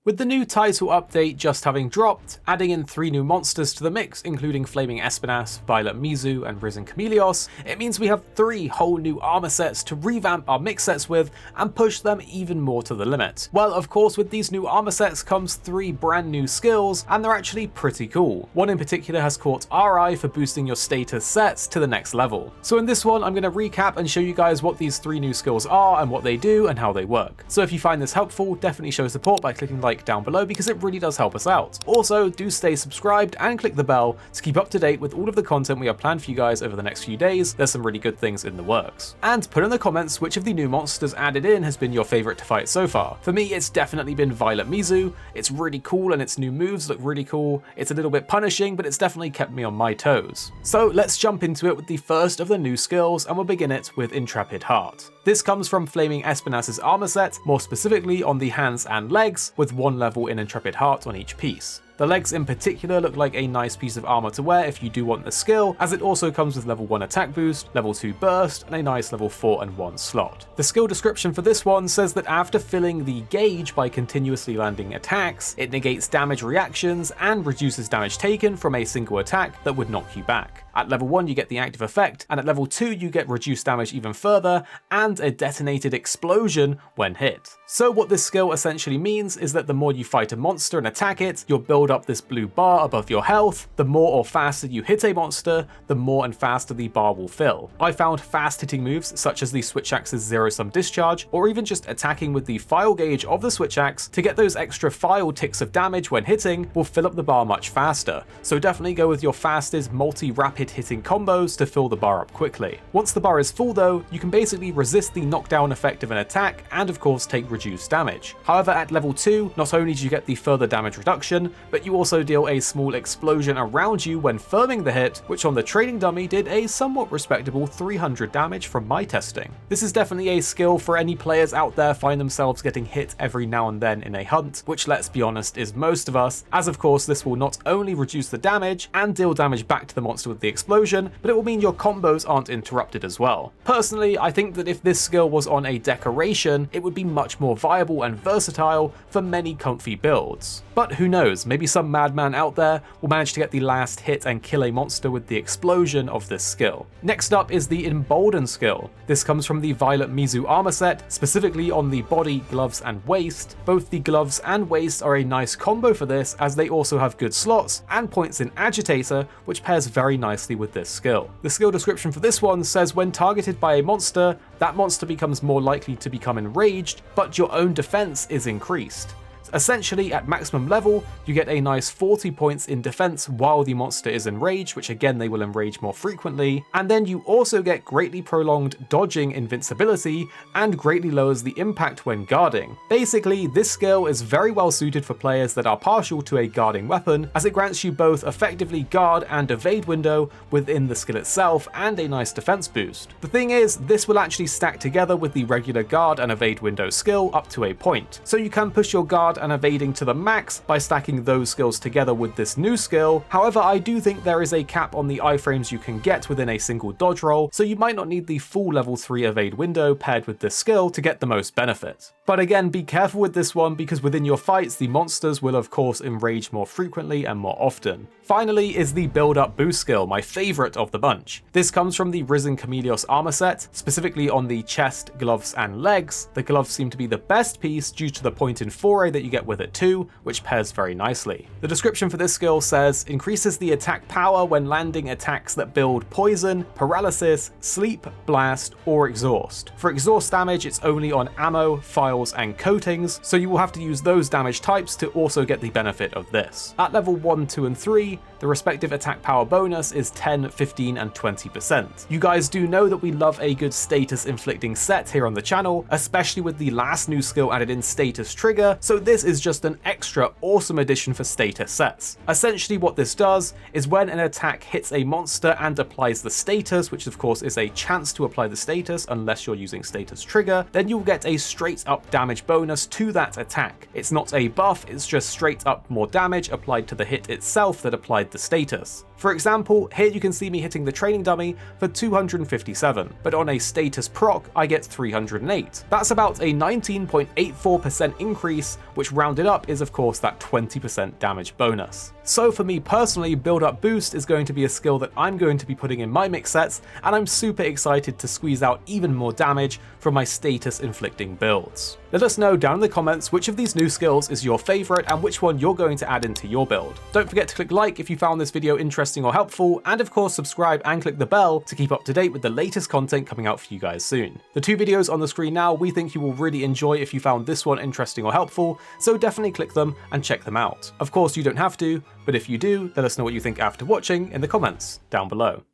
With the new title update just having dropped, adding in 3 new monsters to the mix, including Flaming Espinas, Violet Mizu, and Risen Chameleos, it means we have 3 whole new armor sets to revamp our mix sets with and push them even more to the limit. Well, of course, with these new armor sets comes 3 brand new skills, and they're actually pretty cool. One in particular has caught our eye for boosting your status sets to the next level. So in this one, I'm going to recap and show you guys what these 3 new skills are and what they do and how they work. So if you find this helpful, definitely show support by clicking like down below because it really does help us out. Also, do stay subscribed and click the bell to keep up to date with all of the content we have planned for you guys over the next few days. There's some really good things in the works. And put in the comments which of the new monsters added in has been your favorite to fight so far. For me, it's definitely been Violet Mizu. It's really cool and its new moves look really cool. It's a little bit punishing, but it's definitely kept me on my toes. So let's jump into it with the first of the new skills, and we'll begin it with Intrepid Heart. This comes from Flaming Espinas' armor set, more specifically on the hands and legs, with 1 level in Intrepid Heart on each piece. The legs in particular look like a nice piece of armor to wear if you do want the skill, as it also comes with level 1 attack boost, level 2 burst, and a nice level 4 and 1 slot. The skill description for this one says that after filling the gauge by continuously landing attacks, it negates damage reactions and reduces damage taken from a single attack that would knock you back. At level 1 you get the active effect, and at level 2 you get reduced damage even further, and a detonated explosion when hit. So what this skill essentially means is that the more you fight a monster and attack it, you'll build up this blue bar above your health. The more or faster you hit a monster, the more and faster the bar will fill. I found fast hitting moves such as the Switch Axe's zero-sum discharge, or even just attacking with the file gauge of the Switch Axe to get those extra file ticks of damage when hitting will fill up the bar much faster. So definitely go with your fastest multi-rapid hitting combos to fill the bar up quickly. Once the bar is full though, you can basically resist the knockdown effect of an attack and of course take reduced damage. However, at level 2, not only do you get the further damage reduction, but you also deal a small explosion around you when firming the hit, which on the training dummy did a somewhat respectable 300 damage from my testing. This is definitely a skill for any players out there find themselves getting hit every now and then in a hunt, which let's be honest is most of us, as of course this will not only reduce the damage and deal damage back to the monster with the explosion, but it will mean your combos aren't interrupted as well. Personally, I think that if this skill was on a decoration, it would be much more viable and versatile for many comfy builds. But who knows, maybe some madman out there will manage to get the last hit and kill a monster with the explosion of this skill. Next up is the Embolden skill. This comes from the Violet Mizu armor set, specifically on the body, gloves, and waist. Both the gloves and waist are a nice combo for this, as they also have good slots and points in Agitator, which pairs very nicely with this skill. The skill description for this one says when targeted by a monster, that monster becomes more likely to become enraged, but your own defense is increased. Essentially, at maximum level, you get a nice 40 points in defense while the monster is enraged, which again they will enrage more frequently, and then you also get greatly prolonged dodging invincibility and greatly lowers the impact when guarding. Basically, this skill is very well suited for players that are partial to a guarding weapon, as it grants you both effectively guard and evade window within the skill itself and a nice defense boost. The thing is, this will actually stack together with the regular guard and evade window skill up to a point, so you can push your guard and evading to the max by stacking those skills together with this new skill. However, I do think there is a cap on the iframes you can get within a single dodge roll, so you might not need the full level 3 evade window paired with this skill to get the most benefit. But again, be careful with this one because within your fights, the monsters will of course enrage more frequently and more often. Finally is the Buildup Boost skill, my favourite of the bunch. This comes from the Risen Chameleos armor set, specifically on the chest, gloves, and legs. The gloves seem to be the best piece due to the point in foray that you get with it too, which pairs very nicely. The description for this skill says, increases the attack power when landing attacks that build poison, paralysis, sleep, blast, or exhaust. For exhaust damage, it's only on ammo, files, and coatings, so you will have to use those damage types to also get the benefit of this. At level 1, 2, and 3, the respective attack power bonus is 10, 15, and 20%. You guys do know that we love a good status inflicting set here on the channel, especially with the last new skill added in Status Trigger, so this is just an extra awesome addition for status sets. Essentially what this does is when an attack hits a monster and applies the status, which of course is a chance to apply the status unless you're using Status Trigger, then you'll get a straight up damage bonus to that attack. It's not a buff, it's just straight up more damage applied to the hit itself that applied the status. For example, here you can see me hitting the training dummy for 257, but on a status proc I get 308. That's about a 19.84% increase, which rounded up is of course that 20% damage bonus. So for me personally, Buildup Boost is going to be a skill that I'm going to be putting in my mix sets, and I'm super excited to squeeze out even more damage from my status inflicting builds. Let us know down in the comments which of these new skills is your favourite and which one you're going to add into your build. Don't forget to click like if you found this video interesting or helpful, and of course subscribe and click the bell to keep up to date with the latest content coming out for you guys soon. The two videos on the screen now we think you will really enjoy if you found this one interesting or helpful, so definitely click them and check them out. Of course you don't have to, but if you do, let us know what you think after watching in the comments down below.